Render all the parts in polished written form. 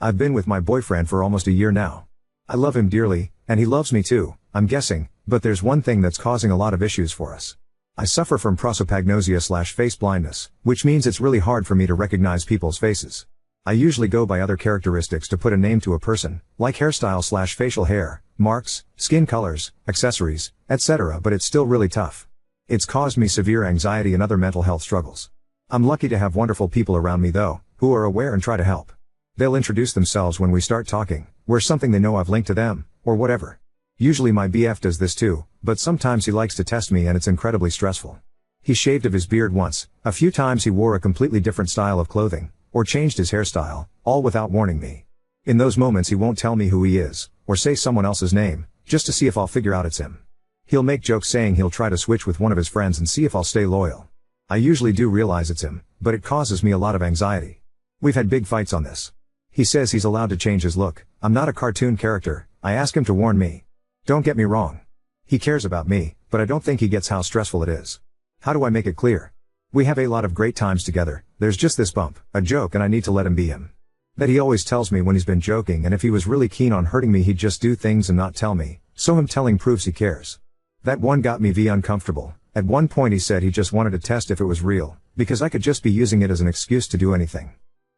I've been with my boyfriend for almost a year now. I love him dearly, and he loves me too, I'm guessing, but there's one thing that's causing a lot of issues for us. I suffer from prosopagnosia/face blindness, which means it's really hard for me to recognize people's faces. I usually go by other characteristics to put a name to a person, like hairstyle/facial hair, marks, skin colors, accessories, etc., but it's still really tough. It's caused me severe anxiety and other mental health struggles. I'm lucky to have wonderful people around me though, who are aware and try to help. They'll introduce themselves when we start talking, where something they know I've linked to them, or whatever. Usually my BF does this too, but sometimes he likes to test me and it's incredibly stressful. He shaved of his beard once, a few times he wore a completely different style of clothing, or changed his hairstyle, all without warning me. In those moments he won't tell me who he is, or say someone else's name, just to see if I'll figure out it's him. He'll make jokes saying he'll try to switch with one of his friends and see if I'll stay loyal. I usually do realize it's him, but it causes me a lot of anxiety. We've had big fights on this. He says he's allowed to change his look. I'm not a cartoon character. I ask him to warn me. Don't get me wrong. He cares about me, but I don't think he gets how stressful it is. How do I make it clear? We have a lot of great times together, there's just this bump, a joke, and I need to let him be him. That he always tells me when he's been joking, and if he was really keen on hurting me he'd just do things and not tell me, so him telling proves he cares. That one got me uncomfortable. At one point he said he just wanted to test if it was real, because I could just be using it as an excuse to do anything.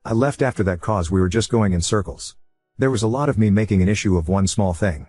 I left after that cause we were just going in circles. There was a lot of me making an issue of one small thing.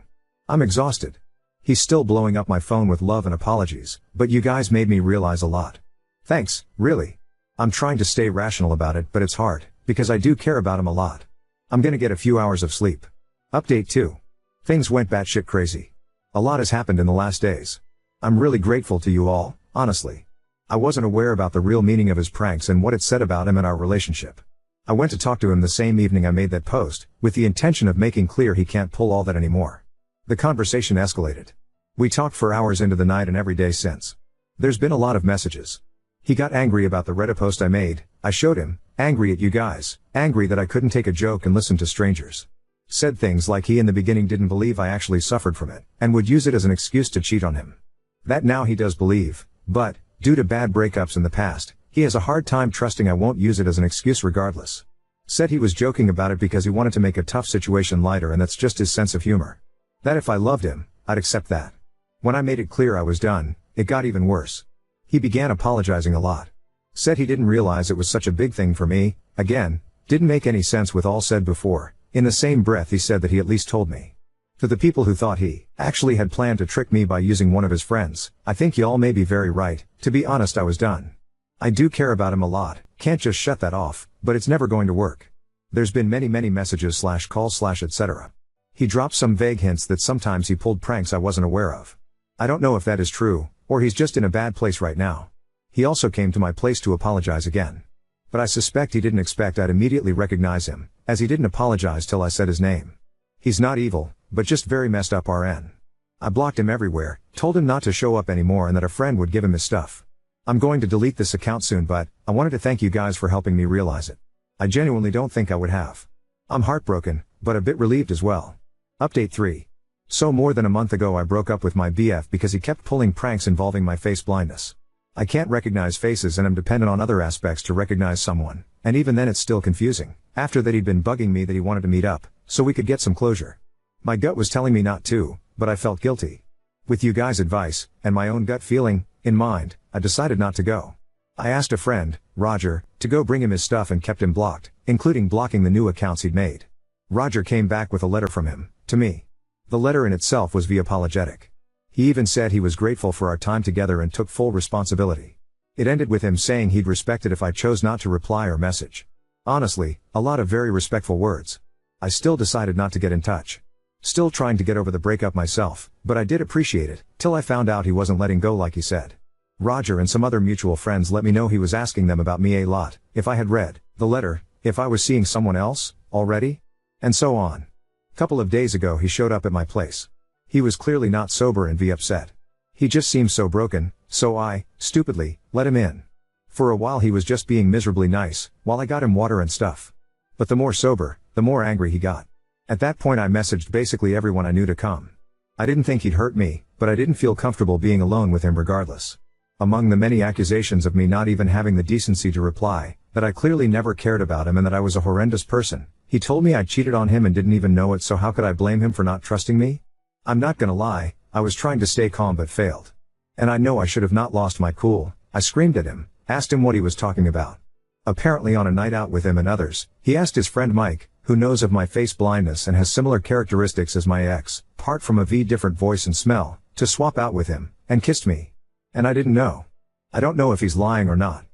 I'm exhausted. He's still blowing up my phone with love and apologies, but you guys made me realize a lot. Thanks, really. I'm trying to stay rational about it, but it's hard, because I do care about him a lot. I'm gonna get a few hours of sleep. Update 2. Things went batshit crazy. A lot has happened in the last days. I'm really grateful to you all, honestly. I wasn't aware about the real meaning of his pranks and what it said about him and our relationship. I went to talk to him the same evening I made that post, with the intention of making clear he can't pull all that anymore. The conversation escalated. We talked for hours into the night and every day since. There's been a lot of messages. He got angry about the Reddit post I made. I showed him, angry at you guys, angry that I couldn't take a joke and listen to strangers. Said things like he in the beginning didn't believe I actually suffered from it, and would use it as an excuse to cheat on him. That now he does believe, but, due to bad breakups in the past, he has a hard time trusting I won't use it as an excuse regardless. Said he was joking about it because he wanted to make a tough situation lighter, and that's just his sense of humor. That if I loved him, I'd accept that. When I made it clear I was done, it got even worse. He began apologizing a lot. Said he didn't realize it was such a big thing for me. Again, didn't make any sense with all said before. In the same breath he said that he at least told me. To the people who thought he actually had planned to trick me by using one of his friends, I think y'all may be very right. To be honest, I was done. I do care about him a lot, can't just shut that off, but it's never going to work. There's been many messages/calls/ etc. He dropped some vague hints that sometimes he pulled pranks I wasn't aware of. I don't know if that is true, or he's just in a bad place right now. He also came to my place to apologize again. But I suspect he didn't expect I'd immediately recognize him, as he didn't apologize till I said his name. He's not evil, but just very messed up RN. I blocked him everywhere, told him not to show up anymore and that a friend would give him his stuff. I'm going to delete this account soon, but I wanted to thank you guys for helping me realize it. I genuinely don't think I would have. I'm heartbroken, but a bit relieved as well. Update 3. So more than a month ago I broke up with my BF because he kept pulling pranks involving my face blindness. I can't recognize faces and I'm dependent on other aspects to recognize someone, and even then it's still confusing. After that he'd been bugging me that he wanted to meet up, so we could get some closure. My gut was telling me not to, but I felt guilty. With you guys' advice, and my own gut feeling in mind, I decided not to go. I asked a friend, Roger, to go bring him his stuff and kept him blocked, including blocking the new accounts he'd made. Roger came back with a letter from him, to me. The letter in itself was apologetic. He even said he was grateful for our time together and took full responsibility. It ended with him saying he'd respect it if I chose not to reply or message. Honestly, a lot of very respectful words. I still decided not to get in touch. Still trying to get over the breakup myself, but I did appreciate it, till I found out he wasn't letting go like he said. Roger and some other mutual friends let me know he was asking them about me a lot, if I had read the letter, if I was seeing someone else already, and so on. Couple of days ago he showed up at my place. He was clearly not sober and upset. He just seemed so broken, so I, stupidly, let him in. For a while he was just being miserably nice, while I got him water and stuff. But the more sober, the more angry he got. At that point I messaged basically everyone I knew to come. I didn't think he'd hurt me, but I didn't feel comfortable being alone with him regardless. Among the many accusations of me not even having the decency to reply, that I clearly never cared about him and that I was a horrendous person. He told me I cheated on him and didn't even know it, so how could I blame him for not trusting me? I'm not gonna lie, I was trying to stay calm but failed. And I know I should have not lost my cool. I screamed at him, asked him what he was talking about. Apparently on a night out with him and others, he asked his friend Mike, who knows of my face blindness and has similar characteristics as my ex, apart from a different voice and smell, to swap out with him, and kissed me. And I didn't know. I don't know if he's lying or not.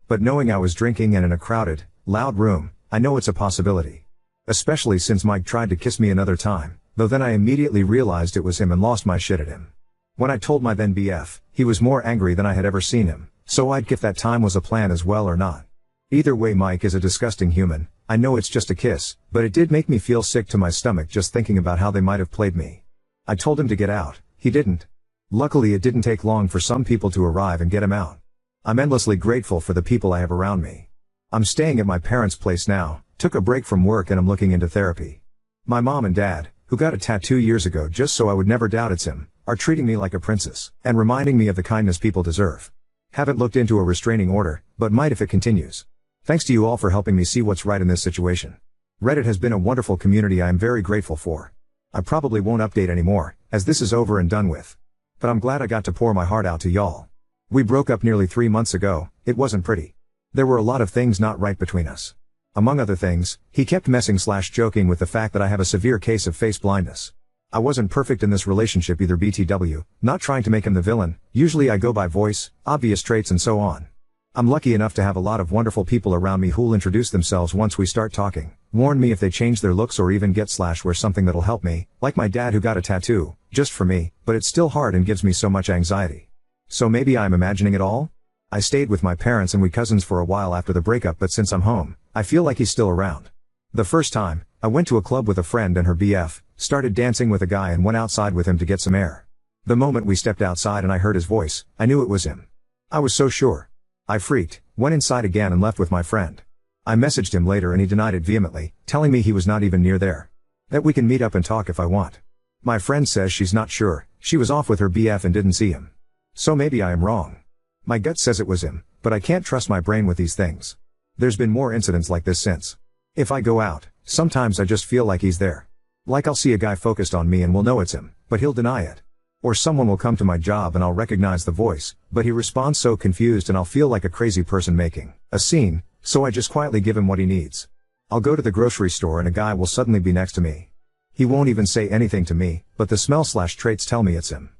But knowing I was drinking and in a crowded, loud room, I know it's a possibility. Especially since Mike tried to kiss me another time, though then I immediately realized it was him and lost my shit at him. When I told my then BF, he was more angry than I had ever seen him, so I'd if that time was a plan as well or not. Either way, Mike is a disgusting human. I know it's just a kiss, but it did make me feel sick to my stomach just thinking about how they might have played me. I told him to get out, he didn't. Luckily it didn't take long for some people to arrive and get him out. I'm endlessly grateful for the people I have around me. I'm staying at my parents' place now, took a break from work and I'm looking into therapy. My mom and dad, who got a tattoo years ago just so I would never doubt it's him, are treating me like a princess, and reminding me of the kindness people deserve. Haven't looked into a restraining order, but might if it continues. Thanks to you all for helping me see what's right in this situation. Reddit has been a wonderful community I am very grateful for. I probably won't update anymore, as this is over and done with. But I'm glad I got to pour my heart out to y'all. We broke up nearly 3 months ago. It wasn't pretty. There were a lot of things not right between us. Among other things, he kept messing/joking with the fact that I have a severe case of face blindness. I wasn't perfect in this relationship either, BTW, not trying to make him the villain. Usually I go by voice, obvious traits and so on. I'm lucky enough to have a lot of wonderful people around me who'll introduce themselves once we start talking, warn me if they change their looks or even wear something that'll help me, like my dad who got a tattoo, just for me, but it's still hard and gives me so much anxiety. So maybe I'm imagining it all? I stayed with my parents and we cousins for a while after the breakup, but since I'm home, I feel like he's still around. The first time, I went to a club with a friend and her BF, started dancing with a guy and went outside with him to get some air. The moment we stepped outside and I heard his voice, I knew it was him. I was so sure. I freaked, went inside again and left with my friend. I messaged him later and he denied it vehemently, telling me he was not even near there. That we can meet up and talk if I want. My friend says she's not sure, she was off with her BF and didn't see him. So maybe I am wrong. My gut says it was him, but I can't trust my brain with these things. There's been more incidents like this since. If I go out, sometimes I just feel like he's there. Like I'll see a guy focused on me and will know it's him, but he'll deny it. Or someone will come to my job and I'll recognize the voice, but he responds so confused and I'll feel like a crazy person making a scene, so I just quietly give him what he needs. I'll go to the grocery store and a guy will suddenly be next to me. He won't even say anything to me, but the smell/traits tell me it's him.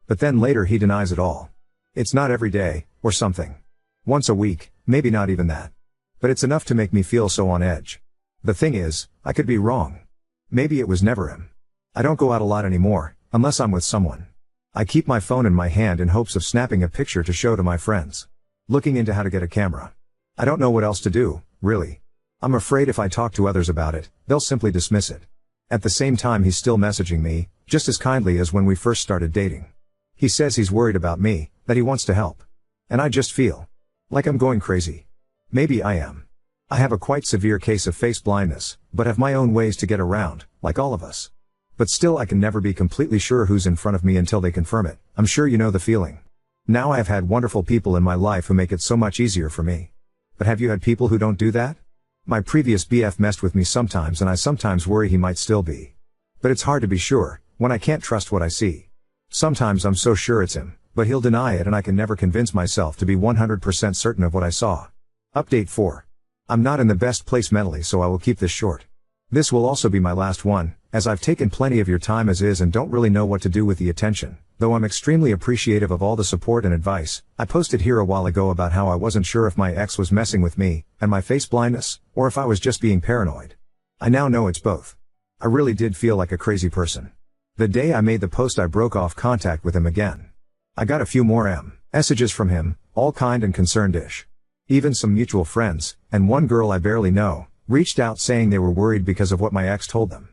But then later he denies it all. It's not every day, or something. Once a week, maybe not even that. But it's enough to make me feel so on edge. The thing is, I could be wrong. Maybe it was never him. I don't go out a lot anymore, unless I'm with someone. I keep my phone in my hand in hopes of snapping a picture to show to my friends. Looking into how to get a camera. I don't know what else to do, really. I'm afraid if I talk to others about it, they'll simply dismiss it. At the same time he's still messaging me, just as kindly as when we first started dating. He says he's worried about me, that he wants to help. And I just feel like I'm going crazy. Maybe I am. I have a quite severe case of face blindness, but have my own ways to get around, like all of us. But still I can never be completely sure who's in front of me until they confirm it. I'm sure you know the feeling. Now I have had wonderful people in my life who make it so much easier for me. But have you had people who don't do that? My previous BF messed with me sometimes and I sometimes worry he might still be. But it's hard to be sure, when I can't trust what I see. Sometimes I'm so sure it's him, but he'll deny it and I can never convince myself to be 100% certain of what I saw. Update 4. I'm not in the best place mentally, so I will keep this short. This will also be my last one, as I've taken plenty of your time as is and don't really know what to do with the attention, though I'm extremely appreciative of all the support and advice. I posted here a while ago about how I wasn't sure if my ex was messing with me, and my face blindness, or if I was just being paranoid. I now know it's both. I really did feel like a crazy person. The day I made the post I broke off contact with him again. I got a few more messages from him, all kind and concerned-ish. Even some mutual friends, and one girl I barely know, reached out saying they were worried because of what my ex told them.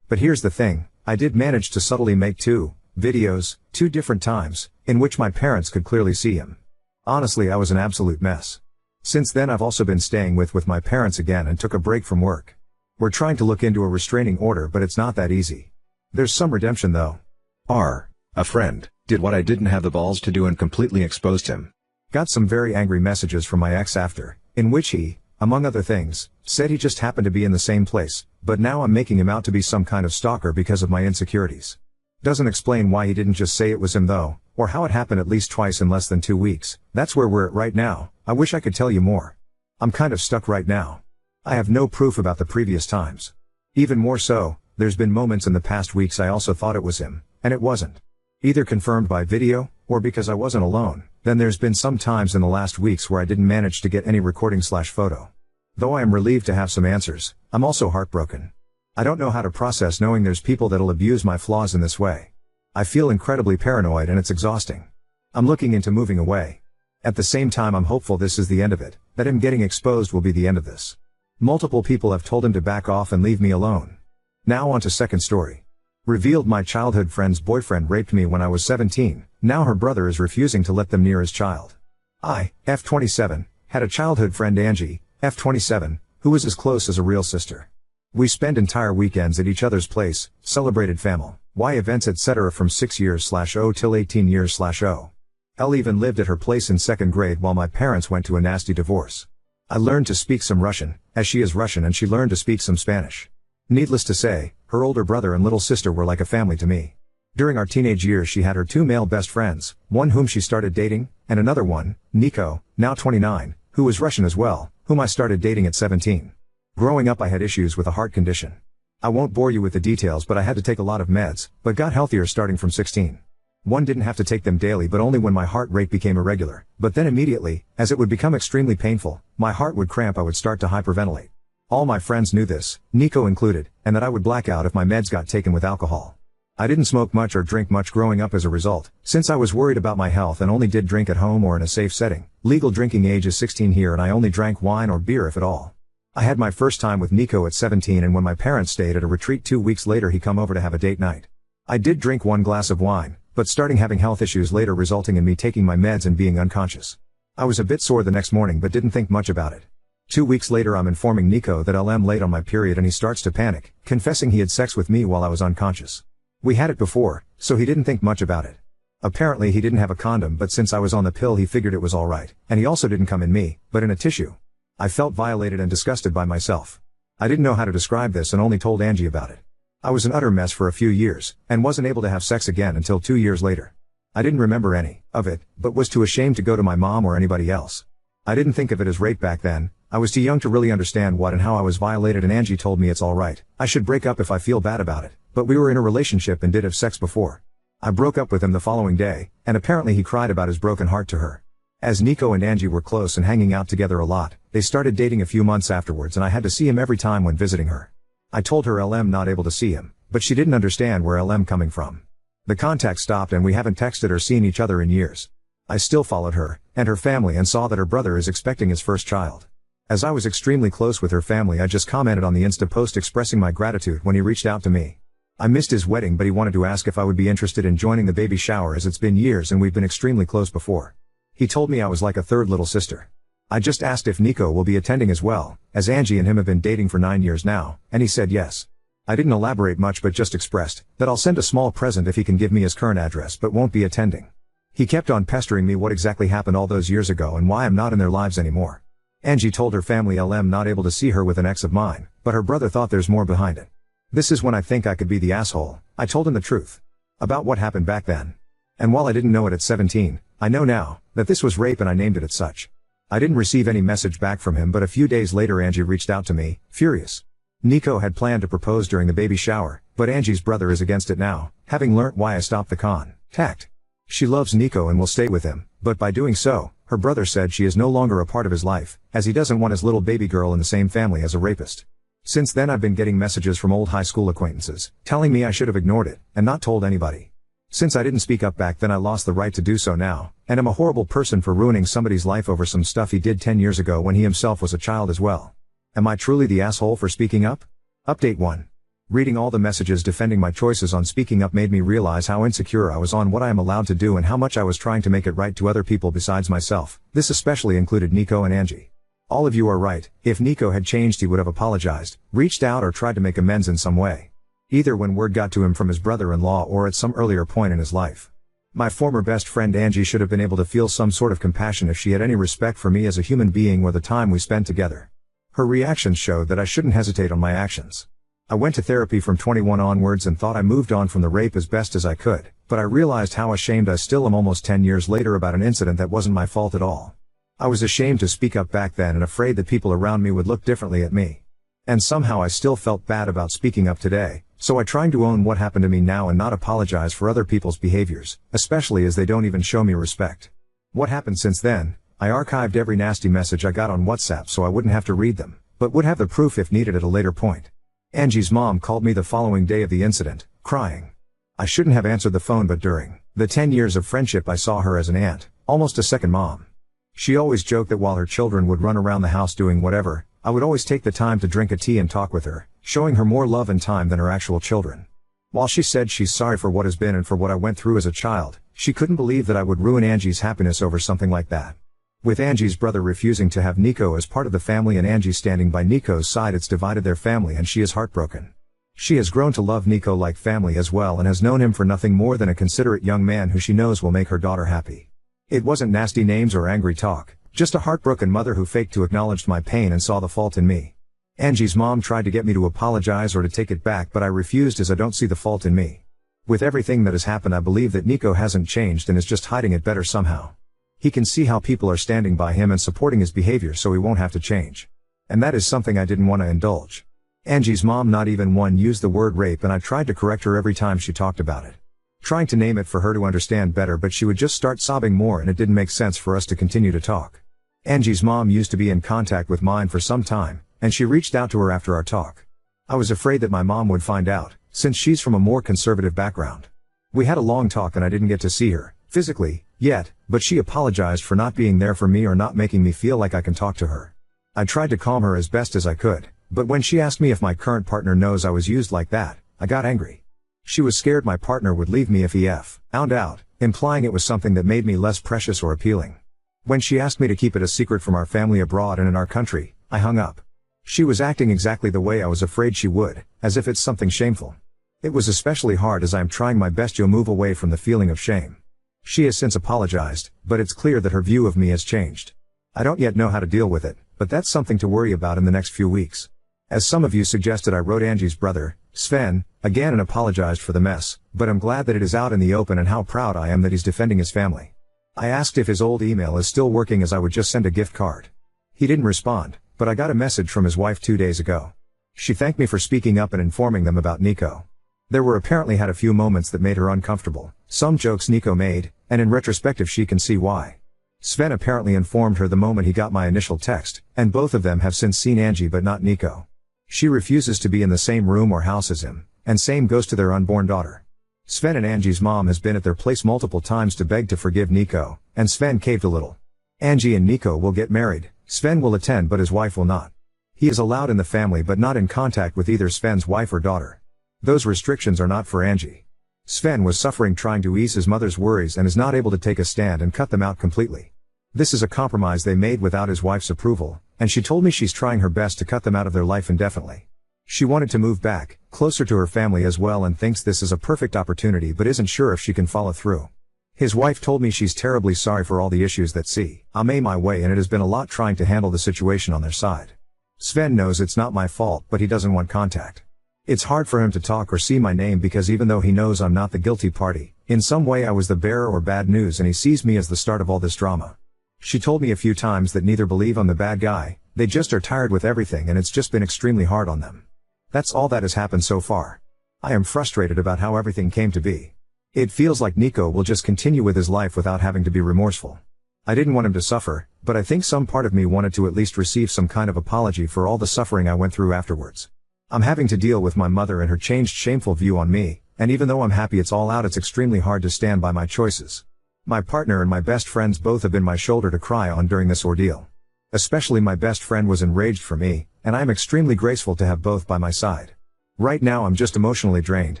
But here's the thing, I did manage to subtly make 2 videos, 2 different times, in which my parents could clearly see him. Honestly, I was an absolute mess. Since then I've also been staying with my parents again and took a break from work. We're trying to look into a restraining order, but it's not that easy. There's some redemption though. A friend did what I didn't have the balls to do and completely exposed him. Got some very angry messages from my ex after, in which he among other things, said he just happened to be in the same place, but now I'm making him out to be some kind of stalker because of my insecurities. Doesn't explain why he didn't just say it was him though, or how it happened at least twice in less than 2 weeks. That's where we're at right now. I wish I could tell you more. I'm kind of stuck right now. I have no proof about the previous times. Even more so, there's been moments in the past weeks I also thought it was him, and it wasn't. Either confirmed by video, or because I wasn't alone. Then there's been some times in the last weeks where I didn't manage to get any recording/photo. Though I am relieved to have some answers, I'm also heartbroken. I don't know how to process knowing there's people that'll abuse my flaws in this way. I feel incredibly paranoid and it's exhausting. I'm looking into moving away. At the same time I'm hopeful this is the end of it, that him getting exposed will be the end of this. Multiple people have told him to back off and leave me alone. Now on to second story. Revealed my childhood friend's boyfriend raped me when I was 17, now her brother is refusing to let them near his child. I, F27, had a childhood friend Angie, F27, who was as close as a real sister. We spent entire weekends at each other's place, celebrated family events etc. from 6 years/0 till 18 years/0. Elle even lived at her place in second grade while my parents went to a nasty divorce. I learned to speak some Russian, as she is Russian and she learned to speak some Spanish. Needless to say, her older brother and little sister were like a family to me. During our teenage years she had her 2 male best friends, one whom she started dating, and another one, Nico, now 29, who was Russian as well, whom I started dating at 17. Growing up I had issues with a heart condition. I won't bore you with the details but I had to take a lot of meds, but got healthier starting from 16. One didn't have to take them daily but only when my heart rate became irregular, but then immediately, as it would become extremely painful, my heart would cramp I would start to hyperventilate. All my friends knew this, Nico included, and that I would black out if my meds got taken with alcohol. I didn't smoke much or drink much growing up as a result, since I was worried about my health and only did drink at home or in a safe setting. Legal drinking age is 16 here and I only drank wine or beer if at all. I had my first time with Nico at 17 and when my parents stayed at a retreat 2 weeks later he come over to have a date night. I did drink 1 glass of wine, but starting having health issues later resulting in me taking my meds and being unconscious. I was a bit sore the next morning but didn't think much about it. 2 weeks later I'm informing Nico that I'm late on my period and he starts to panic, confessing he had sex with me while I was unconscious. We had it before, so he didn't think much about it. Apparently he didn't have a condom but since I was on the pill he figured it was alright, and he also didn't come in me, but in a tissue. I felt violated and disgusted by myself. I didn't know how to describe this and only told Angie about it. I was an utter mess for a few years, and wasn't able to have sex again until 2 years later. I didn't remember any of it, but was too ashamed to go to my mom or anybody else. I didn't think of it as rape back then. I was too young to really understand what and how I was violated and Angie told me it's alright, I should break up if I feel bad about it, but we were in a relationship and did have sex before. I broke up with him the following day, and apparently he cried about his broken heart to her. As Nico and Angie were close and hanging out together a lot, they started dating a few months afterwards and I had to see him every time when visiting her. I told her I'm not able to see him, but she didn't understand where I'm coming from. The contact stopped and we haven't texted or seen each other in years. I still followed her, and her family and saw that her brother is expecting his first child. As I was extremely close with her family I just commented on the Insta post expressing my gratitude when he reached out to me. I missed his wedding but he wanted to ask if I would be interested in joining the baby shower as it's been years and we've been extremely close before. He told me I was like a third little sister. I just asked if Nico will be attending as well, as Angie and him have been dating for 9 years now, and he said yes. I didn't elaborate much but just expressed that I'll send a small present if he can give me his current address but won't be attending. He kept on pestering me what exactly happened all those years ago and why I'm not in their lives anymore. Angie told her family I'm not able to see her with an ex of mine, but her brother thought there's more behind it. This is when I think I could be the asshole. I told him the truth about what happened back then. And while I didn't know it at 17, I know now that this was rape and I named it as such. I didn't receive any message back from him but a few days later Angie reached out to me, furious. Nico had planned to propose during the baby shower, but Angie's brother is against it now, having learnt why I stopped the contact. She loves Nico and will stay with him, but by doing so, her brother said she is no longer a part of his life, as he doesn't want his little baby girl in the same family as a rapist. Since then I've been getting messages from old high school acquaintances, telling me I should have ignored it, and not told anybody. Since I didn't speak up back then I lost the right to do so now, and am a horrible person for ruining somebody's life over some stuff he did 10 years ago when he himself was a child as well. Am I truly the asshole for speaking up? Update 1. Reading all the messages defending my choices on speaking up made me realize how insecure I was on what I am allowed to do and how much I was trying to make it right to other people besides myself. This especially included Nico and Angie. All of you are right. If Nico had changed he would have apologized, reached out or tried to make amends in some way. Either when word got to him from his brother-in-law or at some earlier point in his life. My former best friend Angie should have been able to feel some sort of compassion if she had any respect for me as a human being or the time we spent together. Her reactions showed that I shouldn't hesitate on my actions. I went to therapy from 21 onwards and thought I moved on from the rape as best as I could, but I realized how ashamed I still am almost 10 years later about an incident that wasn't my fault at all. I was ashamed to speak up back then and afraid that people around me would look differently at me. And somehow I still felt bad about speaking up today, so I trying to own what happened to me now and not apologize for other people's behaviors, especially as they don't even show me respect. What happened since then? I archived every nasty message I got on WhatsApp so I wouldn't have to read them, but would have the proof if needed at a later point. Angie's mom called me the following day of the incident, crying. I shouldn't have answered the phone, but during the 10 years of friendship I saw her as an aunt, almost a second mom. She always joked that while her children would run around the house doing whatever, I would always take the time to drink a tea and talk with her, showing her more love and time than her actual children. While she said she's sorry for what has been and for what I went through as a child, she couldn't believe that I would ruin Angie's happiness over something like that. With Angie's brother refusing to have Nico as part of the family and Angie standing by Nico's side, it's divided their family and she is heartbroken. She has grown to love Nico like family as well and has known him for nothing more than a considerate young man who she knows will make her daughter happy. It wasn't nasty names or angry talk, just a heartbroken mother who faked to acknowledge my pain and saw the fault in me. Angie's mom tried to get me to apologize or to take it back, but I refused as I don't see the fault in me. With everything that has happened, I believe that Nico hasn't changed and is just hiding it better somehow. He can see how people are standing by him and supporting his behavior, so he won't have to change. And that is something I didn't want to indulge. Angie's mom not even one used the word rape, and I tried to correct her every time she talked about it. Trying to name it for her to understand better, but she would just start sobbing more and it didn't make sense for us to continue to talk. Angie's mom used to be in contact with mine for some time, and she reached out to her after our talk. I was afraid that my mom would find out, since she's from a more conservative background. We had a long talk and I didn't get to see her, physically, yet, but she apologized for not being there for me or not making me feel like I can talk to her. I tried to calm her as best as I could, but when she asked me if my current partner knows I was used like that, I got angry. She was scared my partner would leave me if he found out, implying it was something that made me less precious or appealing. When she asked me to keep it a secret from our family abroad and in our country, I hung up. She was acting exactly the way I was afraid she would, as if it's something shameful. It was especially hard as I am trying my best to move away from the feeling of shame. She has since apologized, but it's clear that her view of me has changed. I don't yet know how to deal with it, but that's something to worry about in the next few weeks. As some of you suggested, I wrote Angie's brother, Sven, again and apologized for the mess, but I'm glad that it is out in the open and how proud I am that he's defending his family. I asked if his old email is still working as I would just send a gift card. He didn't respond, but I got a message from his wife 2 days ago. She thanked me for speaking up and informing them about Nico. There were apparently had a few moments that made her uncomfortable, some jokes Nico made, and in retrospective she can see why. Sven apparently informed her the moment he got my initial text, and both of them have since seen Angie but not Nico. She refuses to be in the same room or house as him, and same goes to their unborn daughter. Sven and Angie's mom has been at their place multiple times to beg to forgive Nico, and Sven caved a little. Angie and Nico will get married, Sven will attend but his wife will not. He is allowed in the family but not in contact with either Sven's wife or daughter. Those restrictions are not for Angie. Sven was suffering trying to ease his mother's worries and is not able to take a stand and cut them out completely. This is a compromise they made without his wife's approval, and she told me she's trying her best to cut them out of their life indefinitely. She wanted to move back, closer to her family as well, and thinks this is a perfect opportunity but isn't sure if she can follow through. His wife told me she's terribly sorry for all the issues that I'm my way, and it has been a lot trying to handle the situation on their side. Sven knows it's not my fault, but he doesn't want contact. It's hard for him to talk or see my name because even though he knows I'm not the guilty party, in some way I was the bearer or bad news and he sees me as the start of all this drama. She told me a few times that neither believe I'm the bad guy, they just are tired with everything and it's just been extremely hard on them. That's all that has happened so far. I am frustrated about how everything came to be. It feels like Nico will just continue with his life without having to be remorseful. I didn't want him to suffer, but I think some part of me wanted to at least receive some kind of apology for all the suffering I went through afterwards. I'm having to deal with my mother and her changed shameful view on me, and even though I'm happy it's all out, it's extremely hard to stand by my choices. My partner and my best friends both have been my shoulder to cry on during this ordeal. Especially my best friend was enraged for me, and I am extremely grateful to have both by my side. Right now I'm just emotionally drained,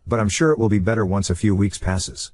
but I'm sure it will be better once a few weeks passes.